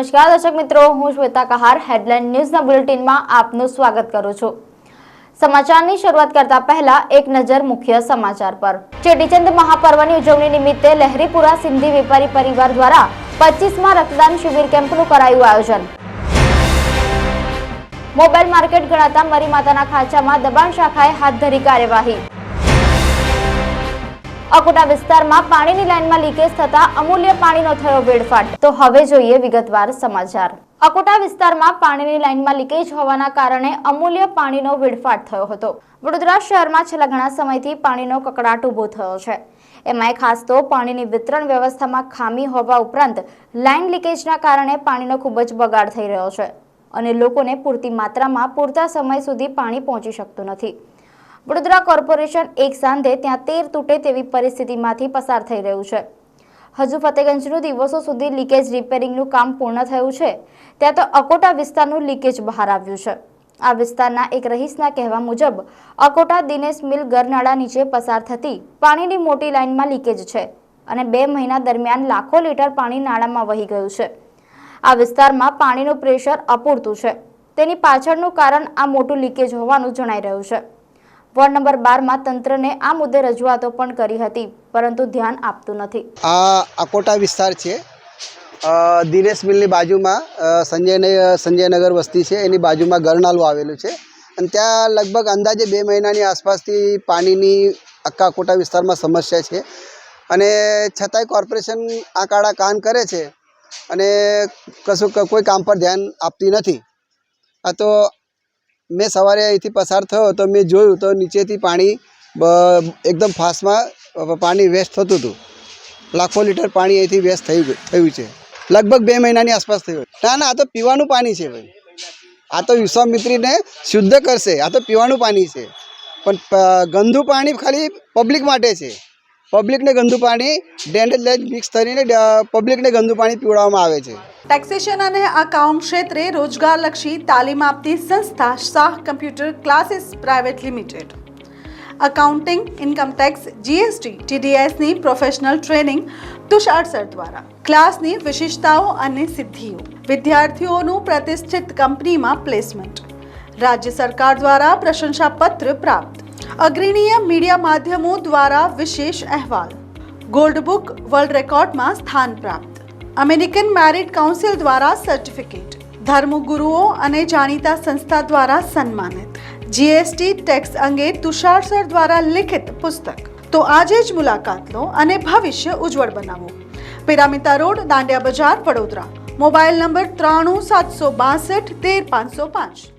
નમસ્કાર દર્શક મિત્રો, હું શ્વેતા કહાર હેડલાઇન ન્યૂઝના બુલેટિનમાં આપનું સ્વાગત કરું છું। સમાચારની શરૂઆત કરતા પહેલા એક નજર મુખ્ય સમાચાર પર। ચેટીચંદ મહાપર્વની ઉજવણી નિમિત્તે લહેરીપુરા સિંધી વેપારી પરિવાર દ્વારા 25મા રક્તદાન શિબિર કેમ્પનું કરાયું આયોજન। મોબાઈલ માર્કેટ ગણાતા મરી માતાના ખાંચામાં દબાણ શાખાએ હાથ ધરી કાર્યવાહી। અકોટા વિસ્તારમાં પાણીની લાઇનમાં લીકેજ થતા અમૂલ્ય પાણીનો થયો વેડફાટ। તો હવે જોઈએ વિગતવાર સમાચાર। અકોટા વિસ્તારમાં પાણીની લાઇનમાં લીકેજ હોવાના કારણે અમૂલ્ય પાણીનો વેડફાટ થયો હતો। વડોદરા શહેરમાં છેલ્લા ઘણા સમયથી પાણીનો કકળાટ ઊભો થયો છે। એમાંય ખાસ તો પાણીની વિતરણ વ્યવસ્થામાં ખામી હોવા ઉપરાંત લાઇન લીકેજના કારણે પાણીનો ખૂબ જ બગાડ થઈ રહ્યો છે અને લોકોને પૂરતી માત્રામાં પૂરતા સમય સુધી પાણી પહોંચી શકતું નથી। વડોદરા કોર્પોરેશન એક સાંધે ત્યાં તેર તૂટે તેવી પરિસ્થિતિમાંથી પસાર થઈ રહ્યું છે। હજુ ફતેગંજનું દિવસો સુધી લીકેજ રિપેરિંગનું કામ પૂર્ણ થયું છે, ત્યાં તો અકોટા વિસ્તારનું લીકેજ બહાર આવ્યું છે। આ વિસ્તારના એક રહીશના કહેવા મુજબ અકોટા દિનેશ મિલ ગરનાળા નીચે પસાર થતી પાણીની મોટી લાઇનમાં લીકેજ છે અને 2 મહિના દરમિયાન લાખો લીટર પાણી નાળામાં વહી ગયું છે। આ વિસ્તારમાં પાણીનું પ્રેશર અપૂરતું છે, તેની પાછળનું કારણ આ મોટું લીકેજ હોવાનું જણાઈ રહ્યું છે। વોર્ડ નંબર 12 માં તંત્રને આ મુદ્દે રજૂઆતો પણ કરી હતી, પરંતુ ધ્યાન આપતું નથી। આ અકોટા વિસ્તાર છે, દિનેશ મિલની બાજુમાં સંજયનગર વસ્તી છે, એની બાજુમાં ગરનાળું આવેલું છે અને ત્યાં લગભગ અંદાજે 2 મહિનાની આસપાસથી પાણીની આખા અકોટા વિસ્તારમાં સમસ્યા છે અને છતાંય કોર્પોરેશન આ કાળા કાન કરે છે અને કશું કોઈ કામ પર ધ્યાન આપતી નથી। આ તો मैं सवारे अहींथी पसार थयो तो मैं जोयुं तो नीचेथी पाणी एकदम फास्टमां पाणी वेस्ट थतुं हतुं। लाखों लीटर पाणी अहींथी वेस्ट थयुं छे। लगभग 2 महीनानी आसपास थयुं। ना आ तो पीवानुं पाणी छे भाई, आ तो विश्वामित्रीने शुद्ध करशे। आ तो पीवानुं पाणी छे, पण गंदू पाणी खाली पब्लिक माटे छे। पब्लिकने गंदू पाणी ड्रेनेज मिक्स करीने पब्लिकने गंदू पाणी पीवडाववामां आवे छे। ટેક્સેશન અને અકાઉન્ટ ક્ષેત્રે રોજગારલક્ષી તાલીમ આપતી સંસ્થા Shah computer classes private limited accounting, income tax, GST, ટીડીએસની પ્રોફેશનલ ટ્રેનિંગ તુષાર સર દ્વારા ક્લાસની વિશેષતાઓ અને સિદ્ધિઓ, વિદ્યાર્થીઓનું પ્રતિષ્ઠિત કંપનીમાં પ્લેસમેન્ટ, રાજ્ય સરકાર દ્વારા પ્રશંસાપત્ર પ્રાપ્ત, અગ્રણીય મીડિયા માધ્યમો દ્વારા વિશેષ અહેવાલ, ગોલ્ડ બુક વર્લ્ડ રેકોર્ડમાં સ્થાન પ્રાપ્ત, અમેરિકન મેરિટ કાઉન્સિલ દ્વારા સર્ટિફિકેટ, ધર્મગુરુઓ અને જાણીતા સંસ્થા દ્વારા સન્માનિત, જીએસટી ટેક્સ અંગે તુષાર સર દ્વારા લિખિત પુસ્તક। તો આજે જ મુલાકાત લો અને ભવિષ્ય ઉજ્જવળ બનાવો। પિરામિતા રોડ, દાંડિયા બજાર, વડોદરા। Mobile number 93 762 13505।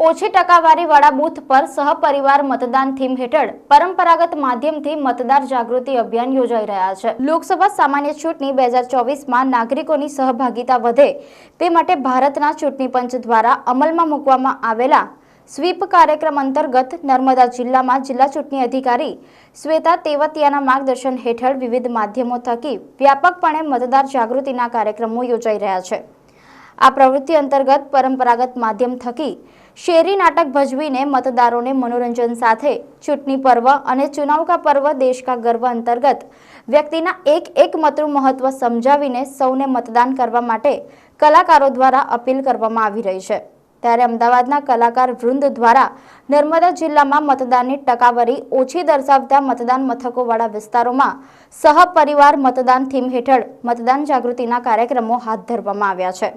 ઓછી ટકાવારીવાળા બૂથ પર સહપરિવાર મતદાન થીમ હેઠળ પરંપરાગત માધ્યમથી મતદાર જાગૃતિ અભિયાન યોજાઈ રહ્યા છે। લોકસભા સામાન્ય ચૂંટણી 2024માં નાગરિકોની સહભાગિતા વધે તે માટે ભારતના ચૂંટણી પંચ દ્વારા અમલમાં મૂકવામાં આવેલા સ્વીપ કાર્યક્રમ અંતર્ગત નર્મદા જિલ્લામાં જિલ્લા ચૂંટણી અધિકારી શ્વેતા તેવતિયાના માર્ગદર્શન હેઠળ વિવિધ માધ્યમો થકી વ્યાપકપણે મતદાર જાગૃતિના કાર્યક્રમો યોજાઈ રહ્યા છે। આ પ્રવૃત્તિ અંતર્ગત પરંપરાગત માધ્યમ થકી શેરી નાટક ભજવીને मतदारों मनोरंजन साथे चूंटणी पर्व और चुनाव का पर्व देश का गर्व अंतर्गत व्यक्तिना एक मतनु महत्व समझावीने सौने मतदान करवा माटे कलाकारों द्वारा अपील करवामां आवी रही छे। त्यारे अमदावादना कलाकार वृंद द्वारा नर्मदा जिल्लामां मतदाननी टकावारी ओછી दर्शावता मतदान मथकोवाळा विस्तारोमां सहपरिवार मतदान थीम हेठळ मतदान जागृतिना कार्यक्रमो हाथ धरवामां आव्या छे।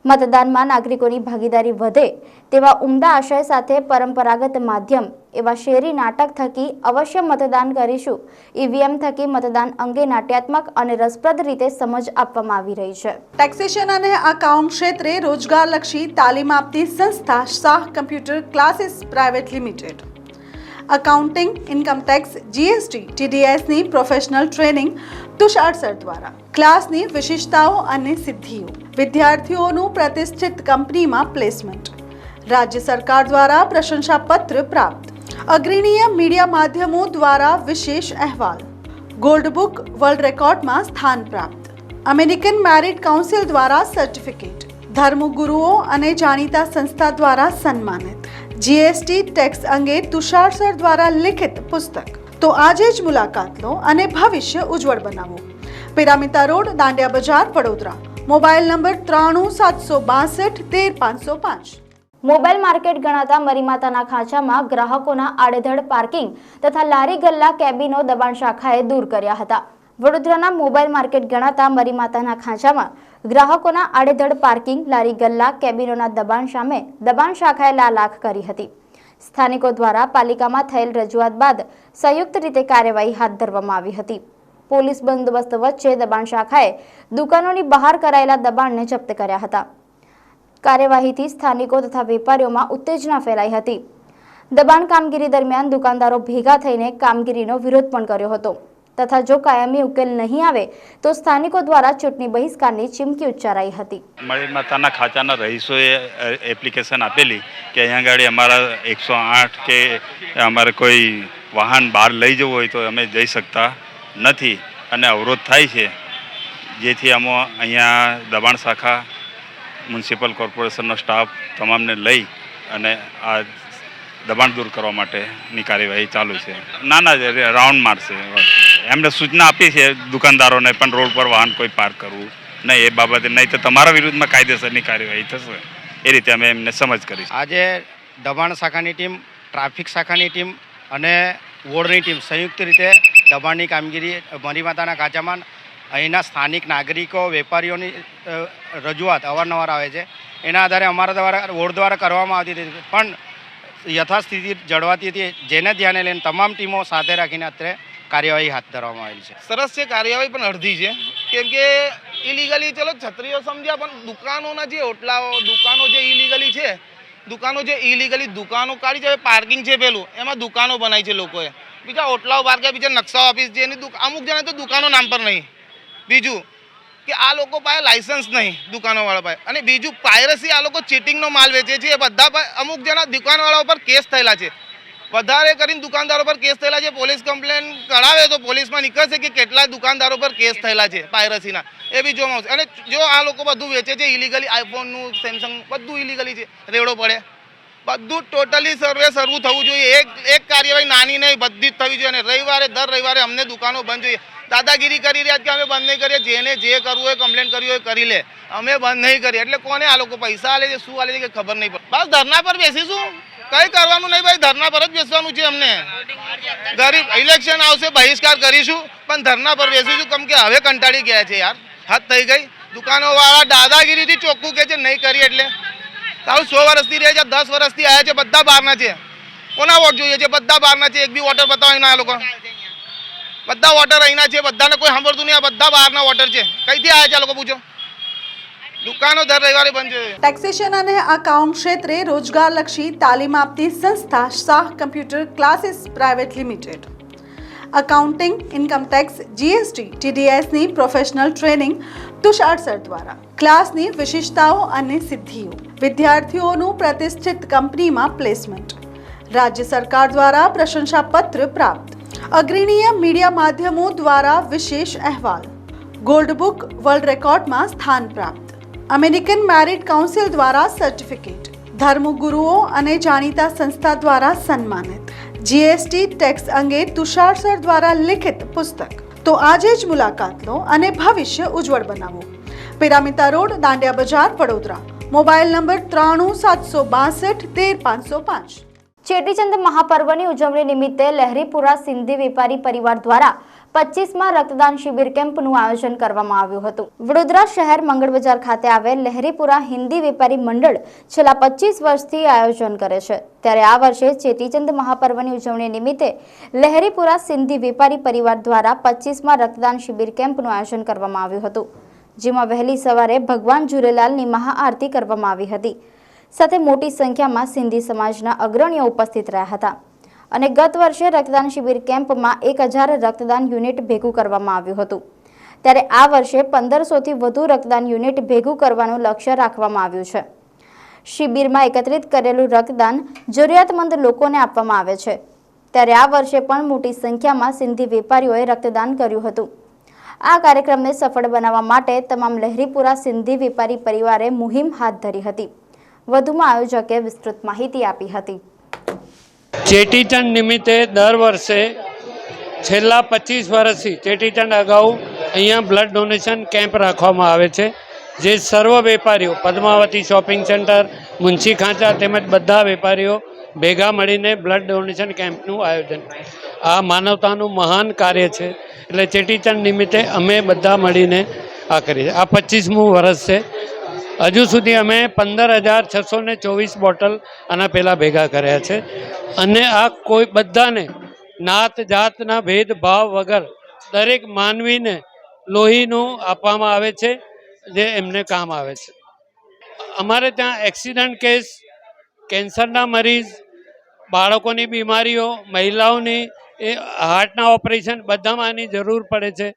मतदाનમાં નાગરિકોની ભાગીદારી વધે તેવા ઉમદા આશય સાથે પરંપરાગત માધ્યમ એવા શેરી નાટક થકી અવશ્ય મતદાન કરીશું ઈવીએમ થકી મતદાન અંગે નાટ્યાત્મક અને રસપ્રદ રીતે સમજ આપવામાં આવી રહી છે। ટેક્સેશન અને અકાઉન્ટ ક્ષેત્રે રોજગારલક્ષી તાલીમ આપતી સંસ્થા Shah computer classes private limited accounting, income tax, GST, ટીડીએસની પ્રોફેશનલ ટ્રેનિંગ તુષાર સર દ્વારા ક્લાસની વિશેષતાઓ અને સિદ્ધિઓ, વિદ્યાર્થીઓનું પ્રતિષ્ઠિત કંપનીમાં પ્લેસમેન્ટ, રાજ્ય સરકાર દ્વારા પ્રશંસાપત્ર પ્રાપ્ત, અગ્રણીય મીડિયા માધ્યમો દ્વારા વિશેષ અહેવાલ, ગોલ્ડ બુક વર્લ્ડ રેકોર્ડમાં સ્થાન પ્રાપ્ત, અમેરિકન મેરિટ કાઉન્સિલ દ્વારા સર્ટિફિકેટ, ધર્મગુરુઓ અને જાણીતા સંસ્થા દ્વારા સન્માનિત, જીએસટી ટેક્સ અંગે તુષાર સર દ્વારા લિખિત પુસ્તક। તો આજે જ મુલાકાત લો અને ભવિષ્ય ઉજ્જવળ બનાવો। પિરામિતા રોડ, દાંડિયા બજાર, Vadodara. Mobile number 93 mobile market ગણાતા મરીમાતાના ખાંચામાં ગ્રાહકોના આડેધડ પાર્કિંગ તથા લારી ગલ્લા કેબિનો દબાણ શાખાએ દૂર કર્યા હતા. વડોદરાના મોબાઈલ માર્કેટ ગણાતા મરીમાતાના ખાંચામાં ગ્રાહકોના આડેધડ પાર્કિંગ, લારી ગલ્લા કેબિનોના દબાણ સામે દબાણ શાખાએ લાલાખ કરી હતી. સ્થાનિકો દ્વારા પાલિકામાં થયેલ રજૂઆત બાદ સંયુક્ત રીતે કાર્યવાહી હાથ ધરવામાં આવી હતી. પોલીસ બંદોબસ્ત વચ્ચે દબાણ શાખાએ દુકાનોની બહાર કરાયેલા દબાણને જપ્ત કર્યા હતા. કાર્યવાહીથી સ્થાનિકો તથા વેપારીઓમાં ઉત્તેજના ફેલાઈ હતી. દબાણ કામગીરી દરમિયાન દુકાનદારો ભેગા થઈને કામગીરીનો વિરોધ પણ કર્યો હતો તથા જો કાયમી ઉકેલ નહીં આવે તો સ્થાનિકો દ્વારા ચૂંટણી બહિષ્કારની ચીમકી ઉચ્ચારાઈ હતી. મરીમાતાના ખાંચાના રહીશોએ એપ્લિકેશન આપેલી કે અહીંયા આગળ અમારા 108 કે અમારે કોઈ વાહન બહાર લઈ જવું હોય તો અમે જઈ શકતા નથી અને અવરોધ થાય છે, જેથી અમે અહીંયા દબાણ શાખા, મ્યુનિસિપલ કોર્પોરેશનનો સ્ટાફ તમામને લઈ અને આ દબાણ દૂર કરવા માટેની કાર્યવાહી ચાલુ છે. નાના રાઉન્ડ મારશે, એમને સૂચના આપી છે દુકાનદારોને પણ રોડ પર વાહન કોઈ પાર્ક કરવું નહીં એ બાબતે, નહીં તો તમારા વિરુદ્ધમાં કાયદેસરની કાર્યવાહી થશે એ રીતે અમે એમને સમજ કરી. આજે દબાણ શાખાની ટીમ, ટ્રાફિક શાખાની ટીમ અને વોર્ડની ટીમ સંયુક્ત રીતે દબાણની કામગીરી મરીમાતાના ખાંચામાં અહીંના સ્થાનિક નાગરિકો, વેપારીઓની રજૂઆત અવારનવાર આવે છે. એના આધારે અમારા દ્વારા વોર્ડ દ્વારા કરવામાં આવતી હતી, પણ યથાસ્થિતિ જળવાતી હતી, જેને ધ્યાને લઈને તમામ ટીમો સાથે રાખીને અત્યારે કાર્યવાહી હાથ ધરવામાં આવેલી છે. સરસ છે, કાર્યવાહી પણ અડધી છે, કેમ કે ઇલીગલી ચલો છત્રીઓ સમજ્યા, પણ દુકાનોના જે ઓટલાઓ, દુકાનો જે ઇલીગલી છે, દુકાનો કાઢી છે, પાર્કિંગ છે પેલું, એમાં દુકાનો બનાવી છે લોકોએ, બીજા ઓટલાઓ બહાર ગયા, બીજા નકશાઓ ઓફિસ છે, અમુક જણા તો દુકાનો નામ પર નહીં. બીજું કે આ લોકો પાસે લાયસન્સ નહીં દુકાનોવાળા પાસે, અને બીજું પાયરસી, આ લોકો ચીટિંગનો માલ વેચે છે. એ બધા અમુક જણા દુકાનવાળાઓ પર કેસ થયેલા છે, વધારે કરીને દુકાનદારો પર કેસ થયેલા છે. પોલીસ કમ્પ્લેન કરાવે તો પોલીસમાં નીકળશે કે કેટલા દુકાનદારો પર કેસ થયેલા છે પાયરસીના, એ બી જોવામાં આવશે. અને જો આ લોકો બધું વેચે છે ઇલીગલી, આઈફોનનું, સેમસંગ બધું ઇલીગલી છે, રેડો પડે. બધું ટોટલી સર્વું થવું જોઈએ. એક કાર્યવાહી નાની નહીં, બધી જ થવી જોઈએ. અને દર રવિવારે અમને દુકાનો બંધ જોઈએ. દાદાગીરી કરી રહ્યા કે અમે બંધ નહીં કરીએ, જેને જે કરવું હોય કમ્પ્લેન કરવી હોય કરી લે, અમે બંધ નહીં કરીએ. એટલે કોને આ લોકો પૈસા આલે છે, શું આલે છે કે ખબર નહીં પડે. બસ ધરના પર બેસીશું, કંઈ કરવાનું નહીં ભાઈ, ધરના પર જ બેસવાનું છે અમને. ગરીબ ઇલેક્શન આવશે, બહિષ્કાર કરીશું, પણ ધરના પર બેસીશું, કેમ કે હવે કંટાળી ગયા છે યાર, હદ થઈ ગઈ. દુકાનોવાળા દાદાગીરીથી ચોખ્ખું કે છે નહીં કરીએ એટલે તારું 100 વર્ષથી રહે છે, 10 વર્ષથી આવ્યા છે, બધા બહારના છે. કોના વોટ જોઈએ છે? બધા બહારના છે. એક બી વોટર બતાવો એના, આ લોકો બધા વોટર અહીંના છે, બધાને કોઈ સાંભળતું નહીં. આ બધા બહારના વોટર છે, કઈથી આવ્યા છે આ લોકો પૂછો. દુકાનો દર રવિવારે બંધ છે. ટેક્સેશન અને અકાઉન્ટ ક્ષેત્રે રોજગારલક્ષી તાલીમ આપતી સંસ્થા Shah computer classes private limited accounting, income tax, GST, ટીડીએસની પ્રોફેશનલ ટ્રેનિંગ તુષાર સર દ્વારા. ક્લાસની વિશેષતાઓ અને સિદ્ધિઓ, વિદ્યાર્થીઓનું પ્રતિષ્ઠિત કંપનીમાં પ્લેસમેન્ટ, રાજ્ય સરકાર દ્વારા પ્રશંસાપત્ર પ્રાપ્ત, અગ્રણીય મીડિયા માધ્યમો દ્વારા વિશેષ અહેવાલ, ગોલ્ડ બુક વર્લ્ડ રેકોર્ડમાં સ્થાન પ્રાપ્ત, અમેરિકન મેરિટ કાઉન્સિલ દ્વારા સર્ટિફિકેટ, ધર્મગુરુઓ અને જાણીતા સંસ્થા દ્વારા સન્માનિત, જીએસટી ટેક્સ અંગે તુષાર સર દ્વારા લિખિત પુસ્તક. તો આજે જ મુલાકાત લો અને ભવિષ્ય ઉજ્જવળ બનાવો. પિરામિતા રોડ, દાંડિયા બજાર, વડોદરા. મોબાઈલ નંબર 93 ચેટીચંદ મહાપર્વની ઉજવણી નિમિત્તે લહેરીપુરા સિંધી વેપારી પરિવાર દ્વારા 25માં રક્તદાન શિબિર કેમ્પનું આયોજન કરવામાં આવ્યું હતું. વડોદરા શહેર મંગળ બજાર ખાતે આવેલ લહેરીપુરા હિન્દી વેપારી મંડળ છેલ્લા 25 વર્ષથી આયોજન કરે છે, ત્યારે આ વર્ષે ચેટીચંદ મહાપર્વની ઉજવણી નિમિત્તે લહેરીપુરા સિંધી વેપારી પરિવાર દ્વારા 25માં રક્તદાન શિબિર કેમ્પનું આયોજન કરવામાં આવ્યું હતું, જેમાં વહેલી સવારે ભગવાન ઝૂલેલાલની મહાઆરતી કરવામાં આવી હતી. સાથે મોટી સંખ્યામાં સિંધી સમાજના અગ્રણીઓ ઉપસ્થિત રહ્યા હતા અને ગત વર્ષે રક્તદાન શિબિર કેમ્પમાં 1000 રક્તદાન યુનિટ ભેગું કરવામાં આવ્યું હતું, ત્યારે આ વર્ષે 1500થી વધુ રક્તદાન યુનિટ ભેગું કરવાનું લક્ષ્ય રાખવામાં આવ્યું છે. શિબિરમાં એકત્રિત કરેલું રક્તદાન જરૂરિયાતમંદ લોકોને આપવામાં આવે છે, ત્યારે આ વર્ષે પણ મોટી સંખ્યામાં સિંધી વેપારીઓએ રક્તદાન કર્યું હતું. આ કાર્યક્રમને સફળ બનાવવા માટે તમામ લહેરીપુરા સિંધી વેપારી પરિવારે મુહિમ હાથ ધરી હતી. વધુમાં આયોજકે વિસ્તૃત માહિતી આપી હતી. ચેટીચંડ નિમિત્તે દર વર્ષે છેલ્લા 25 વર્ષથી ચેટીચંડ અગાઉ અહીંયા બ્લડ ડોનેશન કેમ્પ રાખવામાં આવે છે, જે સર્વ વેપારીઓ પદ્માવતી શોપિંગ સેન્ટર, મુનશી ખાંચા તેમજ બધા વેપારીઓ ભેગા મળીને બ્લડ ડોનેશન કેમ્પનું આયોજન. આ માનવતાનું મહાન કાર્ય છે. એટલે ચેટીચંડ નિમિત્તે અમે બધા મળીને આ કરીએ. આ 25મું વર્ષ છે. હજુ સુધી અમે 15,624 બોટલ આના પહેલાં ભેગા કર્યા છે. અને આ કોઈ બધાને નાત જાતના ભેદભાવ વગર દરેક માનવીને લોહીનું આપવામાં આવે છે, જે એમને કામ આવે છે. અમારે ત્યાં એક્સિડન્ટ કેસ, કેન્સરના મરીઝ, બાળકોની બીમારીઓ, મહિલાઓની હાર્ટના ઓપરેશન બધામાં આની જરૂર પડે છે.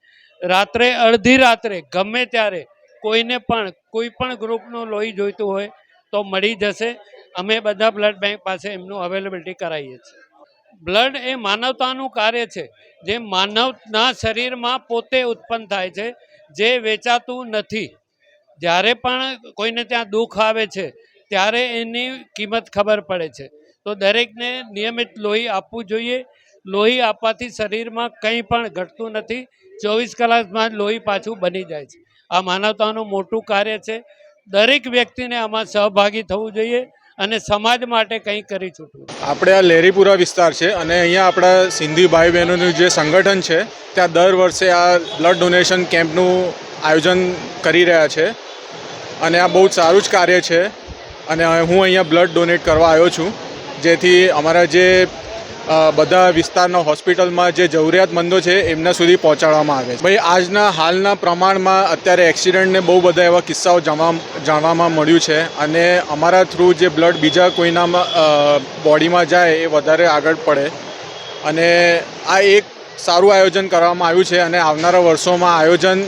રાત્રે અડધી રાત્રે ગમે ત્યારે કોઈને પણ કોઈ પણ ગ્રુપનું લોહી જોઈતું હોય તો મળી જશે. અમે બધા બ્લડ બેંક પાસે એમનું અવેલેબિલિટી કરાવીએ છીએ. બ્લડ એ માનવતાનું કાર્ય છે, જે માનવના શરીરમાં પોતે ઉત્પન્ન થાય છે, જે વેચાતું નથી. જ્યારે પણ કોઈને ત્યાં દુઃખ આવે છે ત્યારે એની કિંમત ખબર પડે છે. તો દરેકને નિયમિત લોહી આપવું જોઈએ. લોહી આપવાથી શરીરમાં કંઈ પણ ઘટતું નથી. 24 કલાકમાં જ લોહી પાછું બની જાય છે. આ માનવતાનું મોટું કાર્ય છે. દરેક વ્યક્તિને આમાં સહભાગી થવું જોઈએ અને સમાજ માટે કંઈ કરી છૂટવું. આપણે આ લહેરીપુરા વિસ્તાર છે અને અહીંયા આપણા સિંધી ભાઈ બહેનોનું જે સંગઠન છે ત્યાં દર વર્ષે આ બ્લડ ડોનેશન કેમ્પનું આયોજન કરી રહ્યા છે અને આ બહુ જ સારું જ કાર્ય છે. અને હું અહીંયા બ્લડ ડોનેટ કરવા આવ્યો છું, જેથી અમારા જે બધા વિસ્તારના હોસ્પિટલમાં જે જરૂરિયાતમંદો છે એમના સુધી પહોંચાડવામાં આવે છે. ભાઈ આજના હાલના પ્રમાણમાં અત્યારે એક્સિડન્ટને બહુ બધા એવા કિસ્સાઓ જાણવામાં મળ્યું છે અને અમારા થ્રુ જે બ્લડ બીજા કોઈના બોડીમાં જાય એ વધારે આગળ પડે. અને આ એક સારું આયોજન કરવામાં આવ્યું છે અને આવનારા વર્ષોમાં આયોજન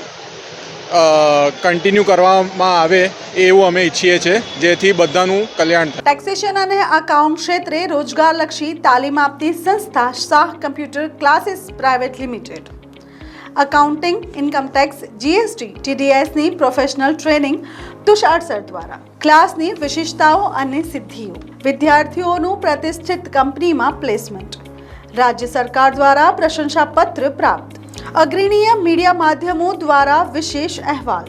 કન્ટિન્યુ કરવામાં આવે એવું અમે ઈચ્છીએ છીએ, જેથી બધાનું કલ્યાણ થાય. ટેક્સેશન અને અકાઉન્ટ ક્ષેત્રે રોજગારલક્ષી તાલીમ આપતી સંસ્થા Shah computer classes private limited accounting, income tax, GST, TDSની પ્રોફેશનલ ટ્રેનિંગ તુષાર સર દ્વારા. ક્લાસની વિશેષતાઓ અને સિદ્ધિઓ, વિદ્યાર્થીઓનું પ્રતિષ્ઠિત કંપનીમાં પ્લેસમેન્ટ, રાજ્ય સરકાર દ્વારા પ્રશંસાપત્ર પ્રાપ્ત, અગ્રણીય મીડિયા માધ્યમો દ્વારા વિશેષ અહેવાલ,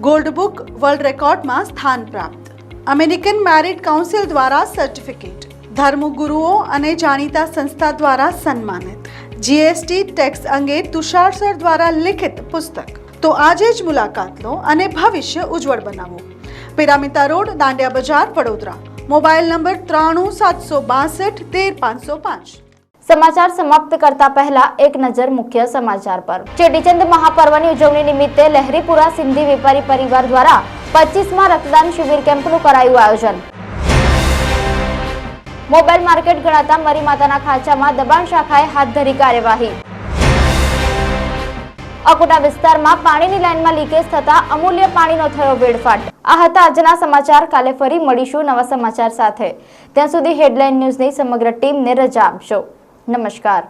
ગોલ્ડ બુક વર્લ્ડ રેકોર્ડમાં સ્થાન પ્રાપ્ત, અમેરિકન મેરિટ કાઉન્સિલ દ્વારા સર્ટિફિકેટ, ધર્મગુરુઓ અને જાણીતા સંસ્થા દ્વારા સન્માનિત, જીએસટી ટેક્સ અંગે તુષાર સર દ્વારા લિખિત પુસ્તક. તો આજે જ મુલાકાત લો અને ભવિષ્ય ઉજ્જવળ બનાવો. પિરામિતા રોડ, દાંડિયા બજાર, વડોદરા. Mobile number 93 762 13 505. સમાચાર સમાપ્ત કરતા પહેલા એક નજર મુખ્ય સમાચાર પર. ચેટીચંદ મહાપર્વની ઉજવણી નિમિત્તે લહેરીપુરા સિંધી વેપારી પરિવાર દ્વારા 25મા રક્તદાન શિબિર કેમ્પનું કરાયું આયોજન. મોબાઈલ માર્કેટ ગણાતા મરી માતાના ખાંચામાં દબાણ શાખાએ હાથ ધરી કાર્યવાહી. અકોટા વિસ્તારમાં પાણીની લાઇનમાં લીકેજ થતા અમૂલ્ય પાણીનો થયો વેડફાટ. આ હતા આજના સમાચાર. કાલે ફરી મળીશું નવા સમાચાર સાથે. ત્યાં સુધી હેડલાઇન ન્યૂઝની સમગ્ર ટીમને રજા આપશો. નમસ્કાર.